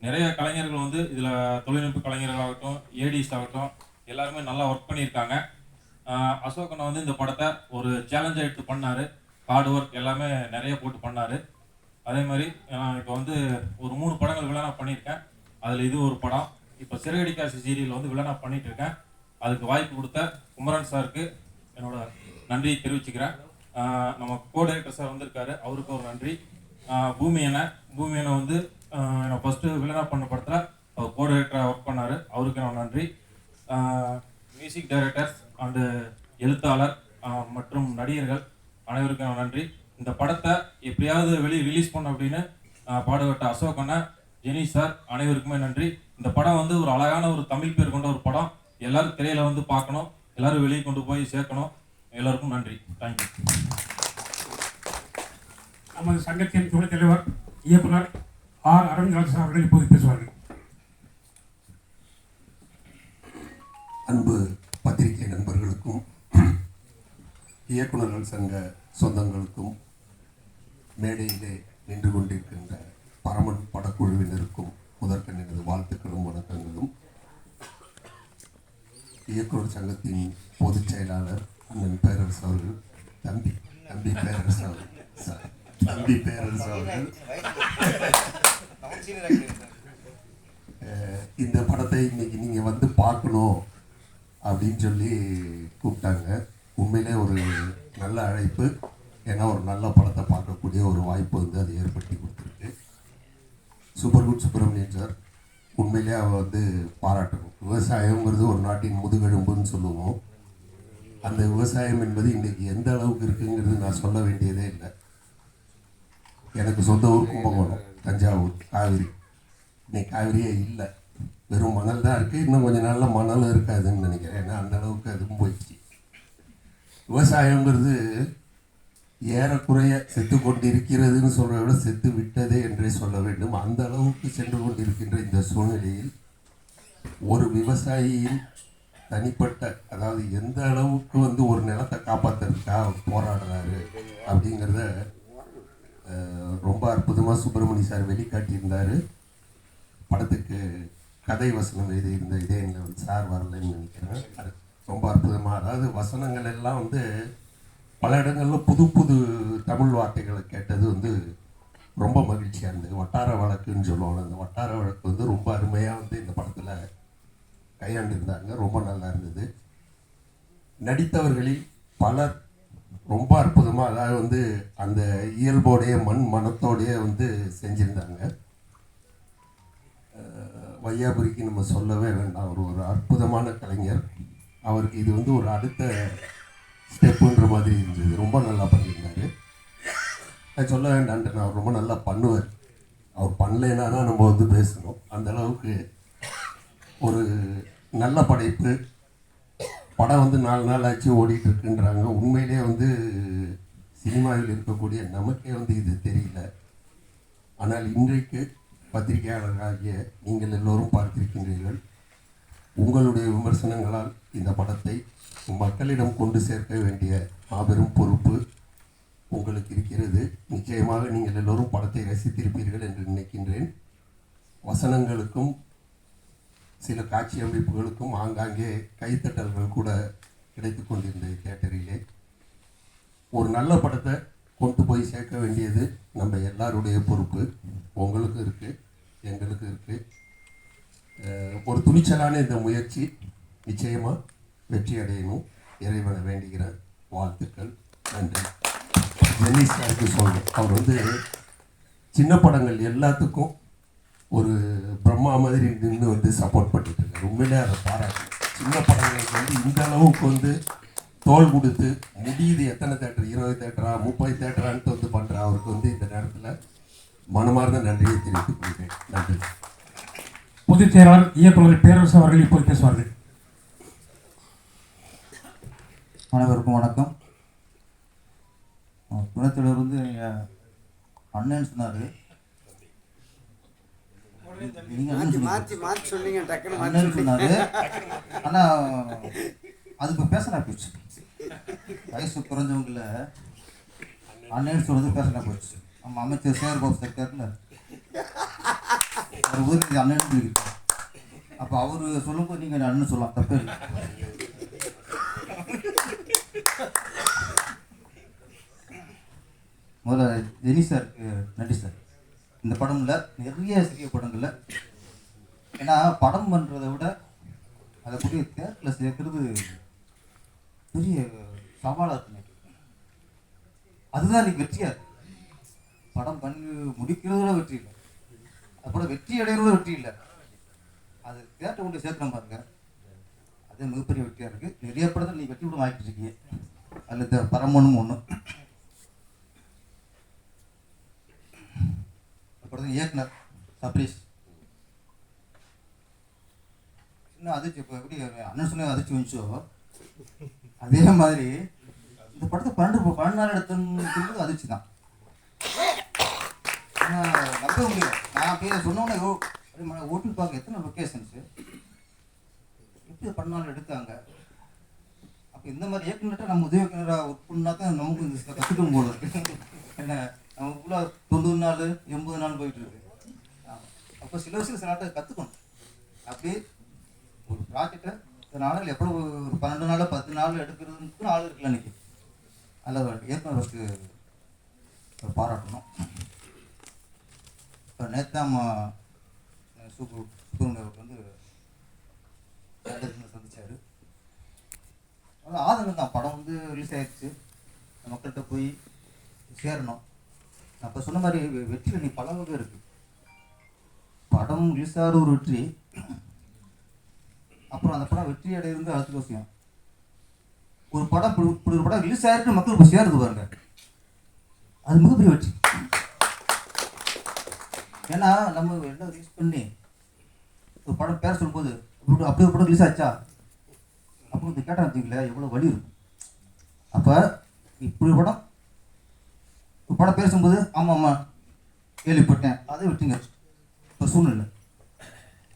S9: நிறைய கலைஞர்கள் இதில் தொழில்நுட்ப கலைஞர்களாகட்டும், ஏடிஸ் ஆகட்டும், எல்லாருமே நல்லா ஒர்க் பண்ணியிருக்காங்க. அசோகனை இந்த படத்தை ஒரு சேலஞ்சாக எடுத்து பண்ணார். ஹார்ட் ஒர்க் எல்லாமே நிறைய போட்டு பண்ணார். அதே மாதிரி இப்போ ஒரு 3 படங்கள் வில்லனாக பண்ணியிருக்கேன். அதில் இது ஒரு படம். இப்போ சிறகடி காசி சீரியல் வில்லனாக பண்ணிட்டு இருக்கேன். அதுக்கு வாய்ப்பு கொடுத்த குமரன் சாருக்கு என்னோட நன்றியை தெரிவிச்சுக்கிறேன். நம்ம கோ டைரக்டர் சார் வந்திருக்காரு, அவருக்கு ஒரு நன்றி. பூமி அண்ணன் என்னை ஃபஸ்ட்டு வில்லனாக பண்ண படத்தில் அவர் கோ டைரக்டராக ஒர்க் பண்ணார், அவருக்கு என்னோட நன்றி. மியூசிக் டைரக்டர்ஸ் அண்டு எழுத்தாளர் மற்றும் நடிகர்கள் அனைவருக்கும் என்னோட நன்றி. இந்த படத்தை எப்படியாவது ரிலீஸ் பண்ண அப்படின்னு பாடுபட்ட அசோகண்ணா, ஜெனி சார் அனைவருக்குமே நன்றி. இந்த படம் ஒரு அழகான ஒரு தமிழ் பேர் கொண்ட ஒரு படம். எல்லாரும் திரையில பார்க்கணும், எல்லாரும் வெளியே கொண்டு போய் சேர்க்கணும். எல்லாருக்கும் நன்றி. தேங்க்யூ.
S1: நமது சங்கத்தின் துணைத் தலைவர் இயக்குனர் ஆர் அரவிந்த் அவர்கள் இப்போது பேசுவார்கள்.
S10: அன்பு பத்திரிகை நண்பர்களுக்கும், இயக்குநர்கள் சங்க சொந்தங்களுக்கும், மேடையிலே நின்று கொண்டிருக்கின்ற பரமன் படக்குழுவினருக்கும் முதற்கண் எனது வாழ்த்துக்களும் வணக்கங்களும். இயக்குநர் சங்கத்தின் பொதுச் செயலாளர் அண்ணன் பேரரசு அவர்கள், தம்பி பேரரசு அவர்கள் இந்த படத்தை இன்னைக்கு நீங்கள் பார்க்கணும் அப்படின்னு சொல்லி கூப்பிட்டாங்க. உண்மையிலே ஒரு நல்ல அழைப்பு. ஏன்னா ஒரு நல்ல படத்தை பார்க்கக்கூடிய ஒரு வாய்ப்பு அது ஏற்படுத்தி கொடுத்துருக்கு. சூப்பர்குட் சுப்பிரமணியன் சார், உண்மையிலே அவர் பாராட்டணும். விவசாயங்கிறது ஒரு நாட்டின் முதுகெலும்புன்னு சொல்லுவோம். அந்த விவசாயம் என்பது இன்றைக்கி எந்த அளவுக்கு இருக்குங்கிறது நான் சொல்ல வேண்டியதே இல்லை. எனக்கு சொந்த ஊர் கும்பகோணம், தஞ்சாவூர், காவிரி. இன்னைக்கு காவிரியே இல்லை, வெறும் மணல் தான் இருக்குது. இன்னும் கொஞ்சம் நாளில் மணலும் இருக்காதுன்னு நினைக்கிறேன். ஏன்னா அந்த அளவுக்கு அதுவும் போயிடுச்சு. விவசாயங்கிறது ஏறக்குறைய செத்து கொண்டிருக்கிறதுன்னு சொல்கிறத விட செத்து விட்டதே என்றே சொல்ல வேண்டும். அந்த அளவுக்கு சென்று கொண்டிருக்கின்ற இந்த சூழ்நிலையில் ஒரு விவசாயியின் தனிப்பட்ட, அதாவது எந்த அளவுக்கு ஒரு நிலத்தை காப்பாற்றுறதுக்காக போராடுறாரு அப்படிங்கிறத ரொம்ப அற்புதமாக சுப்பிரமணிய சார் வெளிக்காட்டியிருந்தார். படத்துக்கு கதை வசனம் எழுதியிருந்த இதயங்கள் சார் வரலன்னு நினைக்கிறேன். ரொம்ப அற்புதமாக, அதாவது வசனங்கள் எல்லாம் பல இடங்களில் புது புது தமிழ் வார்த்தைகளை கேட்டது ரொம்ப மகிழ்ச்சியாக இருந்தது. வட்டார வழக்குன்னு சொல்லுவாங்க, அந்த வட்டார வழக்கு ரொம்ப அருமையாக இந்த படத்தில் கையாண்டிருந்தாங்க. ரொம்ப நல்லா இருந்தது. நடித்தவர்களில் பலர் ரொம்ப அற்புதமாக, அதாவது அந்த இயல்போடைய மனத்தோடைய செஞ்சுருந்தாங்க. வையாபுரிக்கு நம்ம சொல்லவே வேண்டாம், அவர் ஒரு அற்புதமான கலைஞர். அவருக்கு இது ஒரு அடுத்த ஸ்டெப்புன்ற மாதிரி இருந்தது. ரொம்ப நல்லா பண்ணியிருந்தார். நான் சொல்ல வேண்டான்ட்டு, நான் அவர் ரொம்ப நல்லா பண்ணுவார். அவர் பண்ணலைன்னா தான் நம்ம பேசணும். அந்த அளவுக்கு ஒரு நல்ல படைப்பு. படம் 4 நாள் ஆச்சு ஓடிட்டு இருக்குன்றாங்க. உண்மையிலே சினிமாவில் இருக்கக்கூடிய நமக்கே இது தெரியல. ஆனால் இன்றைக்கு பத்திரிகையாளர்களாகிய நீங்கள் எல்லோரும் பார்த்திருக்கின்றீர்கள். உங்களுடைய விமர்சனங்களால் இந்த படத்தை மக்களிடம் கொண்டு சேர்க்க வேண்டிய மாபெரும் பொறுப்பு உங்களுக்கு இருக்கிறது. நிச்சயமாக நீங்கள் எல்லோரும் படத்தை ரசித்திருப்பீர்கள் என்று நினைக்கின்றேன். வசனங்களுக்கும் சில காட்சி அமைப்புகளுக்கும் ஆங்காங்கே கைத்தட்டல்கள் கூட கிடைத்து கொண்டிருந்தது தியேட்டரிலே. ஒரு நல்ல படத்தை கொண்டு போய் சேர்க்க வேண்டியது நம்ம எல்லாருடைய பொறுப்பு. உங்களுக்கு இருக்குது, எங்களுக்கு இருக்குது. ஒரு துணிச்சலான இந்த முயற்சி நிச்சயமாக வெற்றி அடையணும். இறைவனை வேண்டுகிற வாழ்த்துக்கள். நன்றி. ஜென்னி சாருக்கு சொல்கிறேன், அவர் சின்ன படங்கள் எல்லாத்துக்கும் ஒரு பிரம்மா மாதிரி நின்று சப்போர்ட் பண்ணிட்டு இருக்காரு. உண்மையிலே அதை பாராட்டு. சின்ன படங்களுக்கு இந்த அளவுக்கு தோல் கொடுத்து முடியுது. எத்தனை தேட்டர், 20 தேட்டரா 30 தேட்டரான்ட்டு பண்ணுற அவருக்கு இந்த நேரத்தில் மனமார்ந்த நன்றியை தெரிவித்துக் கொள்கிறேன். நன்றி.
S1: பொதுச் செயலாளர் இயக்குநர் பேரரசு அவர்கள் இப்போது பேசுவார்கள்.
S11: அனைவருக்கும் வணக்கம். துணைத்தலைவர் அண்ணன் சொன்னார். அண்ணன் சொன்னார், ஆனால் அதுக்கு பேசலாம் போச்சு. வயசு குறைஞ்சவங்கள அண்ணன் சொல்றது பேசலாம் போச்சு. நம்ம அமைச்சர் சேர்பாபு இருக்காருல்ல, அவர் ஊருக்கு அண்ணன் சொல்லியிருக்காரு. அப்போ அவர் சொல்லும்போது நீங்கள் அண்ணன் சொல்லலாம், தப்பே இல்லை. முதல்ல ஜெனி சாருக்கு நன்றி சார். இந்த படம்ல நிறைய சிறிய படங்களில், ஏன்னா படம் பண்ணுறதை விட அதை கூடிய தேட்டரில் சேர்க்கறது பெரிய சவாலாக இருக்கு. அதுதான் இன்னைக்கு வெற்றியாக இருக்கு. படம் பண்ணி முடிக்கிறதோட வெற்றி இல்லை, அது கூட வெற்றி அடைகிறதோட வெற்றி இல்லை, அது தேட்டர் கொண்டு சேர்க்கணும் பாருங்க, அது மிகப்பெரிய வெற்றியாக இருக்குது. நிறைய படத்தில் நீங்கள் வெற்றி கூட ஆகிட்டு இருக்கீங்க. அதில் பரமனும் ஒன்று. படத்தின் இயக்குனர் சப்ரீஷ் இன்னும் அதிர்ச்சி. இப்போ எப்படி அண்ணன் சொன்ன அதிர்ச்சி வந்துச்சோ அதே மாதிரி இந்த படத்தை 12 நாள் எடுத்துன்னு அதிர்ச்சி தான். நம்ப முடியல. நான் பேர் சொன்னோன்னே ஓட்டு பார்க்க எத்தனை லொக்கேஷன்ஸு எப்படி 12 நாள் எடுத்தாங்க. அப்போ இந்த மாதிரி இயக்குனர்கிட்ட நம்ம உதவி இயக்குனராக ஒர்க் பண்ணா தான் நமக்கு இந்த கற்றுக்கணும் போல இருக்கு. என்ன நமக்குள்ள 90 நாள் 80 நாள் போயிட்டு இருக்கு. அப்போ சில விஷயம் சில நாட்டை கற்றுக்கணும். அப்படியே ஒரு ப்ராஜெக்டை நாளில் எவ்வளோ ஒரு 12 நாள் 10 நாள் எடுக்கிறதுக்கு ஆள் இருக்குல்ல இன்னைக்கு. அதில் இயக்குனர் ஃபஸ்ட்டு பாராட்டணும். இப்போ நேத்தாம் சுப்பிரமணியர் சந்திச்சார். அதான் ஆதங்கம் தான். படம் ரிலீஸ் ஆயிடுச்சு, மக்கள்கிட்ட போய் சேரணும். அப்போ சொன்ன மாதிரி வெற்றியில் நீ பல வகை இருக்கு. படம் ரிலீஸ் ஆகிற ஒரு வெற்றி, அப்புறம் அந்த படம் வெற்றி அடையிறது அடுத்த விஷயம். ஒரு படம் இப்படி ஒரு படம் ரிலீஸ் ஆகிட்டு மக்கள் இப்போ சேருது பாருங்க, அது மிகப்பெரிய வெற்றி. ஏன்னா நம்ம எல்லாம் ரிலீஸ் பண்ணி ஒரு படம் பேர சொல்லும்போது அப்படி ஒரு படம் ரிலீஸ் ஆச்சா அப்படின்னு கேட்டால் வச்சுக்கல எவ்வளோ வலி இருக்கும். அப்போ இப்படி ஒரு படம் பேசும்போது ஆமாம் ஆமாம் கேள்விப்பட்டேன், அதை விட்டுங்க இப்போ சூழ்நிலை.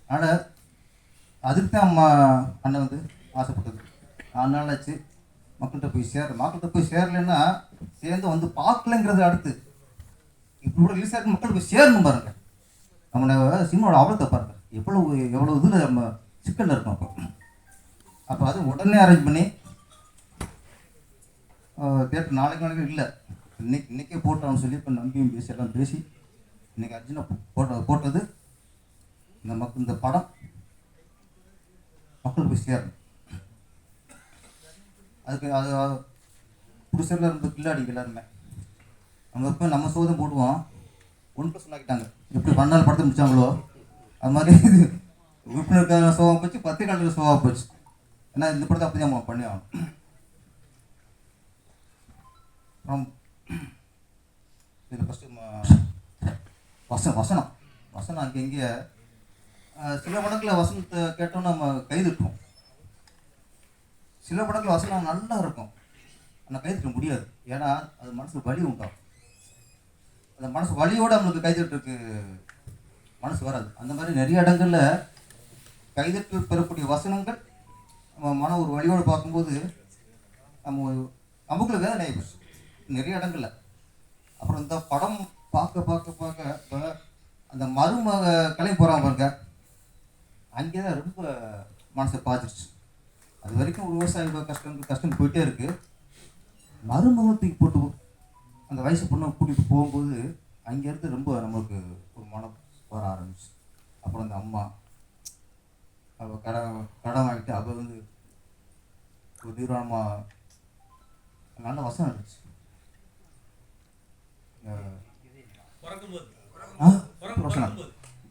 S11: அதனால் அதுக்கு தான் அண்ணன் ஆசைப்பட்டது. 4 நாள் ஆச்சு மக்கள்கிட்ட போய் சேரலைன்னா சேர்ந்து பார்க்கலங்கிறது அடுத்து. இப்படி கூட ரிலீஸ் ஆகி மக்கள் போய் சேரணும் பாருங்க. நம்மளோட சினிமாவோட ஆபத்தை பாருங்க, எவ்வளோ இதில் நம்ம சிக்கலில் இருக்கும். அப்போ அது உடனே அரேஞ்ச் பண்ணி தேட்டர் நாளைக்கு இல்லை இன்னைக்கே போட்டோம்னு சொல்லி இப்போ நம்பியும் பேசி எல்லாம் பேசி இன்னைக்கு அர்ஜுனா போட்டது இந்த படம் மக்கள் போய் சேரணும். அதுக்கு அது புதுசரில் இருந்த கில்லாடிங்க எல்லாருமே நம்ம சோதனை போடுவோம் 1+ ஆக்கிட்டாங்க. எப்படி 12 நாள் படத்தை முடிச்சாங்களோ அது மாதிரி உறுப்பினருக்கான சோகம் போச்சு, பத்திரிகையாளர் சோகம் போச்சு. ஏன்னா இந்த படத்தை அப்படி தான் பண்ணி ஆகணும். அப்புறம் இதில் ஃபஸ்ட்டு வசனம் அங்கே சில படங்களில் வசனத்தை கேட்டோம்னா நம்ம கைதட்டுவோம். சில படங்களில் வசனம் நல்லா இருக்கும், ஆனால் கைதட்ட முடியாது. ஏன்னா அது மனசு வலி உண்டாகும். அந்த மனசு வலியோடு நம்மளுக்கு கைதட்டுறதுக்கு மனசு வராது. அந்த மாதிரி நிறைய இடங்களில் கைதட்டு பெறக்கூடிய வசனங்கள் நம்ம மன ஒரு வழியோடு பார்க்கும்போது நமக்குள்ள வேதனை ஆகிப்போச்சு நிறைய இடங்களில். அப்புறம் இந்த படம் பார்க்க இப்போ அந்த மருமக கலைக்கு போகிறான் பாருங்க, அங்கே தான் ரொம்ப மனசை பாதிச்சிருச்சு. அது வரைக்கும் ஒரு விவசாயியோட கஷ்டம் போயிட்டே இருக்குது. மருமகத்துக்கு போட்டு அந்த வயசு பொண்ணை கூட்டிகிட்டு போகும்போது அங்கேருந்து ரொம்ப நம்மளுக்கு ஒரு மனம் வர ஆரம்பிச்சு. அப்புறம் அந்த அம்மா அவள் கடன் வாங்கிட்டு அவள் வந்து ஒரு நிறுவனமாக நல்ல வசனம் இருந்துச்சு.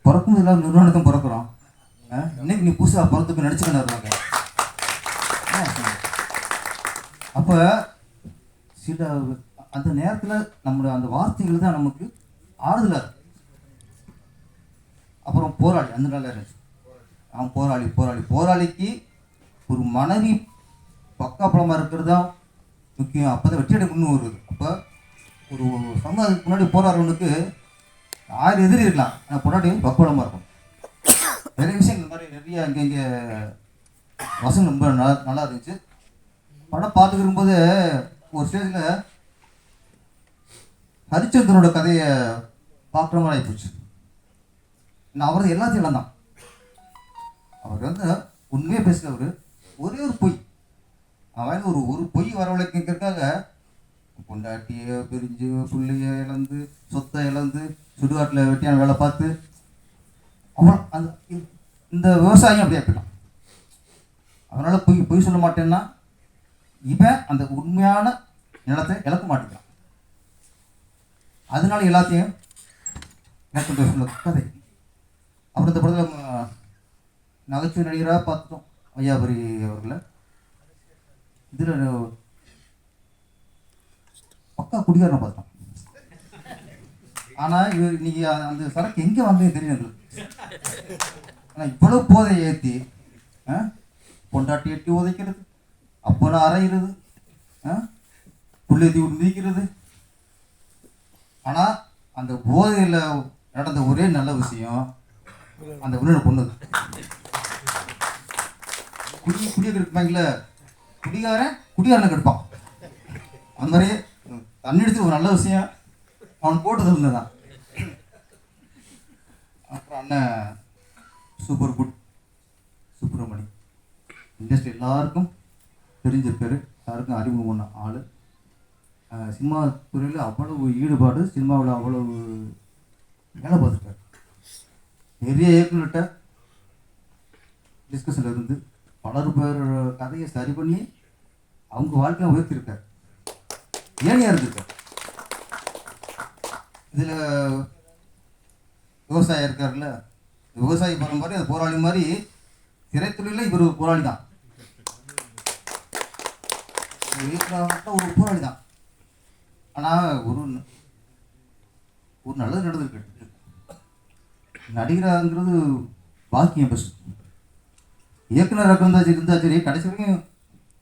S11: பிறக்கும் இல்லாத நிறுவனத்தையும் பிறக்கிறோம். இன்னைக்கு நீ புதுசாக பிறத்துக்கு நடிச்சுக்கின்னு இருக்காங்க. அப்போ சில அந்த நேரத்தில் நம்மளோட அந்த வார்த்தைகள் தான் நமக்கு ஆறுதலாக இருக்கு. அப்புறம் போராளி அந்த நாளில் இருந்துச்சு. அவன் போராளிக்கு ஒரு மனைவி பக்காப்பழமாக இருக்கிறது தான் முக்கியம். அப்போ தான் வெற்றி எடுக்கணும்னு வருது. அப்போ ஒரு சமுதாயத்துக்கு முன்னாடி போராடுறவனுக்கு 1000 எதிரி இருக்கலாம், ஆனால் பொன்னாடி பக்குவமாக இருக்கும். நிறைய விஷயங்கள் இந்த மாதிரி நிறைய அங்கங்கே வசனம் ரொம்ப நல்லா இருந்துச்சு. படம் பார்த்துக்கிருக்கும்போது ஒரு ஸ்டேஜில் ஹரிச்சந்திரனோட கதையை பார்க்குற மாதிரி ஆகிப்போச்சு. நான் அவரது எல்லாத்தையும் இழந்தான். அவர் வந்து உண்மையாக பேசுகிறவர், ஒரே ஒரு பொய், அவன் ஒரு பொய் வரவழைக்கிறதுக்காக பொண்டாட்டியை பிரிஞ்சு பிள்ளைய இழந்து சொத்தை இழந்து சுடுகாட்டில் வெட்டியான வேலை பார்த்து அவன் அந்த இந்த விவசாயம் அப்படியே போயிட்டான். அதனால் பொய் சொல்ல மாட்டேன்னா இவன் அந்த உண்மையான நிலத்தை இழக்க மாட்டேங்கிறான். அதனால எல்லாத்தையும் எனக்கு சொல்ல கதை. அப்புறம் இந்த படத்தில் நகைச்சுவை நடிகராக பார்த்துட்டோம் ஐயாபுரி அவர்களை. இதில் பக்கா குடிகாரனை பார்த்தோம். ஆனால் இவர் இன்னைக்கு அந்த சரக்கு எங்கே வாங்குன்னு தெரியும் எங்களுக்கு. ஆனால் இவ்வளோ போதை ஏற்றி பொண்டாட்டி எட்டி உதைக்கிறது, அப்போனா அரைகிறது, புள்ளி மிதிக்கிறது. ஆனால் அந்த போதையில் நடந்த ஒரே நல்ல விஷயம் அந்த உள்ள பொண்ணு குடிய கெடுப்பாங்கல்ல, குடிகாரனை கெடுப்பான். அந்த மாதிரி தண்ணி எடுத்து ஒரு நல்ல விஷயம் அவன் போட்டது இல்லைதான். அப்புறம் அண்ணன் சூப்பர் குட் சுப்பிரமணி இண்டஸ்ட்ரி எல்லாருக்கும் தெரிஞ்சிருக்காரு, எல்லாருக்கும் அறிமுகமான ஆள். சினிமா துறையில் அவ்வளவு ஈடுபாடு, சினிமாவில் அவ்வளவு வேலை பார்த்துருக்காரு. நிறைய இயக்குநர்கிட்ட டிஸ்கஷனில் இருந்து பலர் பேர் கதையை சரி பண்ணி அவங்க வாழ்க்கையை உயர்த்திருக்கார், ஏனியாக இருந்திருக்கார். இதில் விவசாயம் இருக்கார்ல, விவசாயி போகிற மாதிரி அது போராளி மாதிரி திரைத்துறையில் இவர் ஒரு போராளி தான், ஒரு போராளி தான். ஆனால் ஒரு நல்லது நடந்திருக்கு. நடிகராங்கிறது பாக்கியம் பெஸ்ட். இயக்குனராக இருந்தா சரி கடைசி வரைக்கும்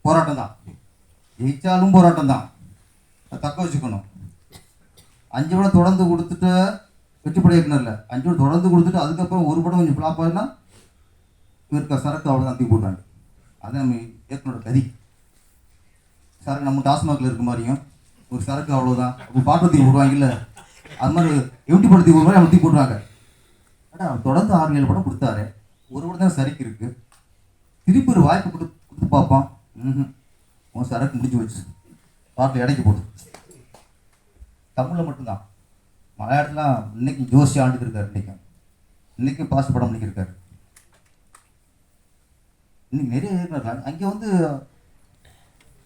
S11: போராட்டம் தான், ஜெயிச்சாலும் போராட்டம் தான், தக்க வச்சுக்கணும். 5 படம் தொடர்ந்து கொடுத்துட்டு வெற்றிப்பட இயக்குனர் இல்லை, 5 படம் தொடர்ந்து கொடுத்துட்டு அதுக்கப்புறம் ஒரு படம் கொஞ்சம் ஃப்ளாப் ஆகுதுன்னா இவருக்கு சரக்கு அவ்வளோதான் தூக்கி போட்டாங்க. அது நம்ம இயக்குனரோட கதி. சரக்கு நம்ம டாஸ்மாகில் இருக்க மாதிரியும் ஒரு சரக்கு அவ்வளோதான், பாட்டு தூக்கி போடுவாங்கல்ல, அது மாதிரி எம்டி படத்துக்கு ஒரு மாதிரி அவங்க தூக்கி போடுவாங்க. ஆனால் தொடர்ந்து 6-7 படம் கொடுத்தாரு, ஒரு படம் தான் சரக்கு இருக்குது. திருப்பி ஒரு வாய்ப்பு கொடுத்து பார்ப்பான், உன் சரக்கு முடிஞ்சு வச்சு பாட்டில் இடைக்கு போடுது. தமிழில் மட்டும்தான், மலையாளத்துலாம் இன்னைக்கு ஜோசி ஆண்டுக்கு இருக்காரு, இன்னைக்கும் பாசு படம் பண்ணிக்கிருக்காரு. இன்னைக்கு நிறைய இருக்காங்க. அங்கே வந்து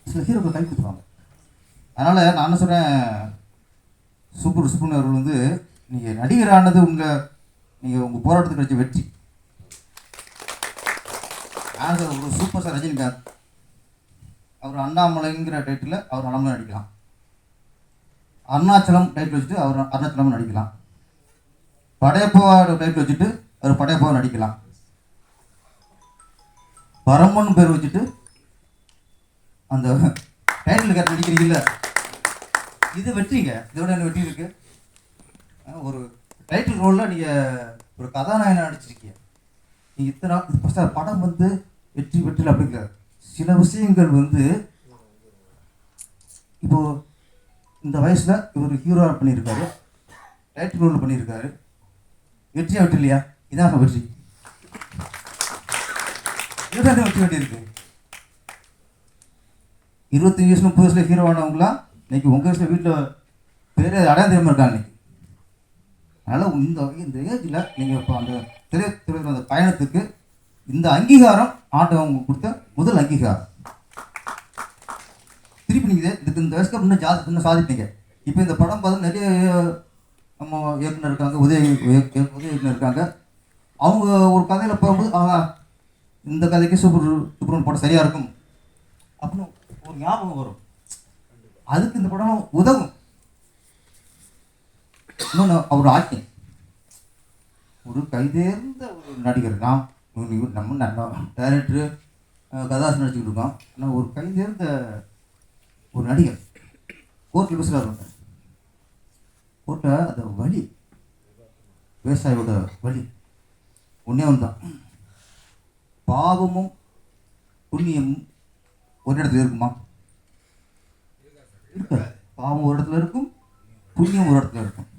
S11: சில ஹீரோக்கள் கை கொடுத்துருவாங்க. அதனால் நான் என்ன சொல்கிறேன், சுப்புன்னு அவர்கள் வந்து நீங்கள் நடிகர் ஆனது உங்கள் போராட்டத்துக்கு கிடைச்ச வெற்றி. நான் ஒரு சூப்பர் ஸ்டார் ரஜினிகாந்த், அவர் அண்ணாமலைங்கிற டைட்டில் அவர் அண்ணாமலை நடிக்கலாம், அருணாச்சலம் டைட்டில் வச்சுட்டு அவர் அருணாச்சலம் நடிக்கலாம், படையப்பா டைட்டில் வச்சுட்டு அவர் படையப்பா நடிக்கலாம், பரமன் பேர் வச்சுட்டு அந்த டைட்டில் கேட்டு நடிக்கிறீங்கல்ல, இது வெற்றிங்க. இதோட என்ன வெற்றி இருக்கு? ஒரு டைட்டில் ரோலில் நீங்கள் ஒரு கதாநாயகனை நடிச்சிருக்கீங்க. நீங்கள் இத்தனை படம் வந்து வெற்றியில் அப்படிங்கிறார். சில விஷயங்கள் வந்து இப்போது இந்த வயசில் இவர் ஹீரோவாக பண்ணியிருக்காரு, டைட்டில் ரோல் பண்ணியிருக்காரு. வெற்றியா வெற்றி இல்லையா? இதான் வெற்றி. இதுதான் வெற்றி வேண்டியிருக்கு. 25 வயசுல 30 வயசுல ஹீரோ ஆனவங்களாம் இன்னைக்கு உங்கள் வயசுல வீட்டில் பேரே அடையாளம் தெரியாமல் இருக்காங்க இன்னைக்கு. அதனால் இந்த ஏஜில் நீங்கள் இப்போ அந்த திரைத்துறையில் அந்த பயணத்துக்கு இந்த அங்கீகாரம் ஆட்டம் அவங்க கொடுத்த முதல் அங்கீகாரம். திருப்பி நீங்கள் இதுக்கு இந்த வயசுக்கு இன்னும் சாதிப்பீங்க. இப்போ இந்த படம் பார்த்து நிறைய நம்ம இயக்குனர் இருக்காங்க, உதய இயக்குனர் இருக்காங்க. அவங்க ஒரு கதையில் போகும்போது இந்த கதைக்கு சூப்பர் படம் சரியாக இருக்கும் அப்படின்னு ஒரு ஞாபகம் வரும். அதுக்கு இந்த படம் உதவும். இன்னொன்று அவர் ஆக்டிங், ஒரு கைதேர்ந்த ஒரு நடிகர். நம்ம டைரக்டரு கதாசி நடிச்சுக்கிட்டு இருக்கோம். ஆனால் ஒரு கைதேர்ந்த ஒரு நடிகர் கோர்ட்டில் பேசுகிறார். கோர்ட்டில் அந்த வலி, விவசாயியோட வலி ஒன்றே ஒன்று தான். பாவமும் புண்ணியமும் ஒரு இடத்துல இருக்குமா? இருக்காது. பாவம் ஒரு இடத்துல இருக்கும், புண்ணியம் ஒரு இடத்துல இருக்கும்.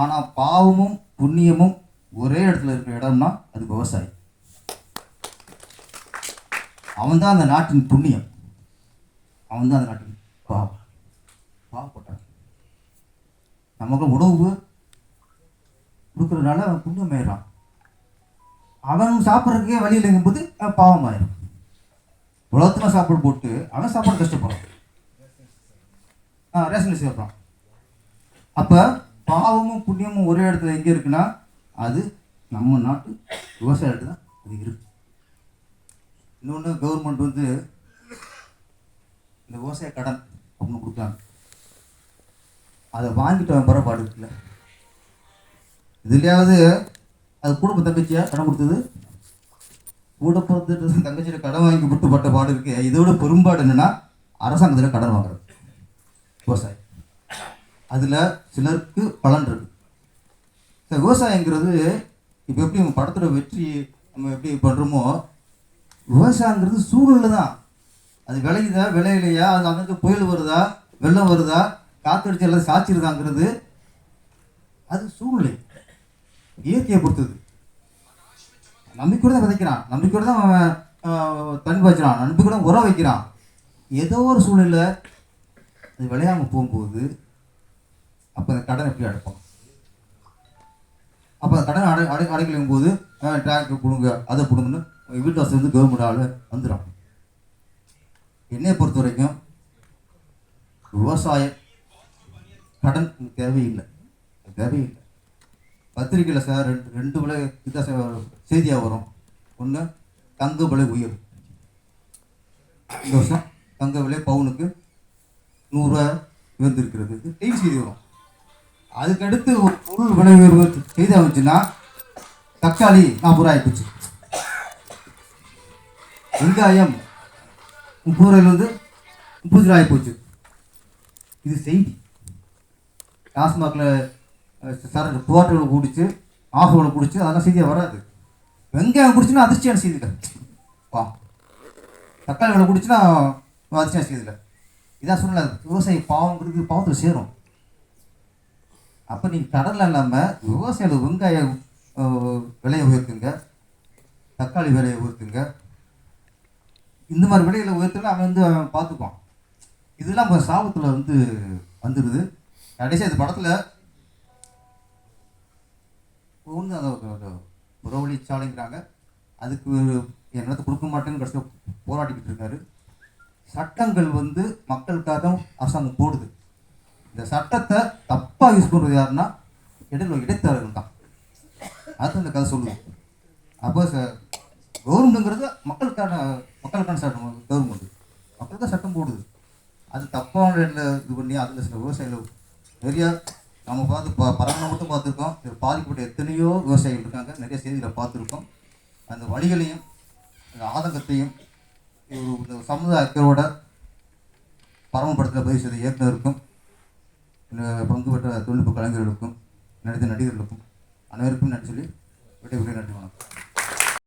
S11: ஆனால் பாவமும் புண்ணியமும் ஒரே இடத்துல இருக்கிற இடம்னா அது விவசாயி. அவன் தான் அந்த நாட்டின் புண்ணியம், அவன் தான் அந்த நாட்டின் பாவம். பாவப்பட்டான். நமக்கு உணவு கொடுக்குறதுனால அவன் புண்ணியம் ஆயிடுறான். அவன் சாப்பிட்றதுக்கே வழி இல்லைங்கும்போது பாவம் ஆயிடும். உலகத்தில் சாப்பாடு போட்டு அவன் சாப்பாடு கஷ்டப்படுறான், ரேஷன் சாப்பிட்றான். அப்போ பாவமும் புண்ணியமும் ஒரே இடத்துல எங்கே இருக்குன்னா அது நம்ம நாட்டு விவசாயிட்டு தான் அது இருக்கு. இன்னொன்று, கவர்மெண்ட் வந்து இந்த விவசாய கடன் அப்படின்னு கொடுக்குறாங்க. அதை வாங்கிட்டு அவன் பரப்பாடு இருக்குல்ல, இதுலையாவது அது கூட தங்கச்சியா கடன் கொடுத்தது, கூட பிறந்துட்டு தங்கச்சியில் கடன் வாங்கி விட்டு பட்ட பாடு இருக்கு. இதோட பெரும்பாடு என்னன்னா அரசாங்கத்தில் கடன் வாங்குறது விவசாயி. அதில் சிலருக்கு பலன் இருக்கு. விவசாயங்கிறது இப்போ எப்படி நம்ம படத்தோட வெற்றி நம்ம எப்படி பண்ணுறோமோ, விவசாயங்கிறது சூழ்நிலை தான். அது விளையுதா விளையிலையா, அது அங்கே புயல் வருதா, வெள்ளம் வருதா, காத்தடிச்சு எல்லாம் சாய்ச்சிருதாங்கிறது அது சூழ்நிலை, இயற்கையை பொறுத்தது. நம்பிக்கையோடு தான் விதைக்கிறான், நம்பிக்கையோடு தான் அவன் தண்ணி பாய்ச்சிறான், நம்பிக்கையோடு தான் உரம் வைக்கிறான். ஏதோ ஒரு சூழ்நிலை அது விளையாமல் போகும்போது அப்போ அந்த கடன் எப்படி அடைப்போம்? அப்போ அந்த கடன் அடைக்கலும் போது டிராக்டர் கொடுங்க, அதை கொடுங்கன்னு வீட்டு வசதி வந்து கவர்மெண்ட் ஆள் வந்துடும். என்னையை பொறுத்த வரைக்கும் விவசாய கடன் தேவையில்லை, தேவையில்லை. பத்திரிக்கையில் சார் ரெண்டு விலை வித்தியாச செய்தியாக வரும். ஒன்று, தங்க விலை உயரும். இந்த வருஷம் தங்க விலை பவுனுக்கு 100 ரூபா உயர்ந்திருக்கிறது, டிவி செய்தி வரும். அதுக்கடுத்து ஒரு பொருள் விலை உயர்வு செய்தி வந்துச்சுன்னா தக்காளி 40 ரூபாய் ஆகிப்போச்சு, வெங்காயம் 30 ரூபாயிலிருந்து 30 ரூபாய் ஆகிப்போச்சு. இது செய்தி. டாஸ்மாகில் சார் குவார்ட்டர்களை குடிச்சு ஆஃபர்களை குடிச்சு அதெல்லாம் செய்தியாக வராது. வெங்காயம் குடிச்சுன்னா அதிர்ச்சியான செய்திகள், தக்காளி விலை குடிச்சுன்னா அதிர்ச்சியான செய்திகள். இதான் சொன்னல, விவசாயி பாவங்கிறது பாவத்தில் சேரும். அப்போ நீங்கள் கடலில் இல்லாமல் விவசாயிகள் வெங்காயம் விலையை உயர்த்துங்க, தக்காளி விலையை உயர்த்துங்க, இந்த மாதிரி விலைகளை உயர்த்துனா அவன் வந்து அவன் பார்த்துக்குவான். இதெல்லாம் இப்போ சாபத்தில் வந்து வந்துடுது. கடைசியாக இந்த படத்தில் ஒன்று அந்த புறவழி சாலைங்கிறாங்க, அதுக்கு என்னத்தை கொடுக்க மாட்டேன்னு கடைசியாக போராடிக்கிட்டு இருக்காரு. சட்டங்கள் வந்து மக்களுக்காக அரசாங்கம் போடுது. இந்த சட்டத்தை தப்பாக யூஸ் பண்ணுறது யாருன்னா இடைத்தரகர்கள் தான். அது அந்த கதை சொல்லுது. அப்போ கவர்மெண்ட்டுங்கிறது மக்களுக்கான சட்டம். கவர்மெண்ட் மக்கள் தான் சட்டம் போடுது. அது தப்பான இது பண்ணி அதில் சில விவசாயிகள் நிறையா நம்ம பார்த்து பரவனை மட்டும் பார்த்துருக்கோம். இதில் பாதிக்கப்பட்ட எத்தனையோ விவசாயிகள் இருக்காங்க, நிறைய செய்திகளை பார்த்துருக்கோம். அந்த வழிகளையும் அந்த ஆதங்கத்தையும் இந்த சமுதாய அக்கறையோட பரமப்படத்தில் பதிவு செய்த இயக்குனருக்கும் பங்கு பெற்ற தொழில்நுட்ப கலைஞர்களுக்கும் நடித்த நடிகர்களுக்கும் அனைவருக்கும் நன்றி சொல்லி விடைபெறுகிறேன். நன்றி, வணக்கம்.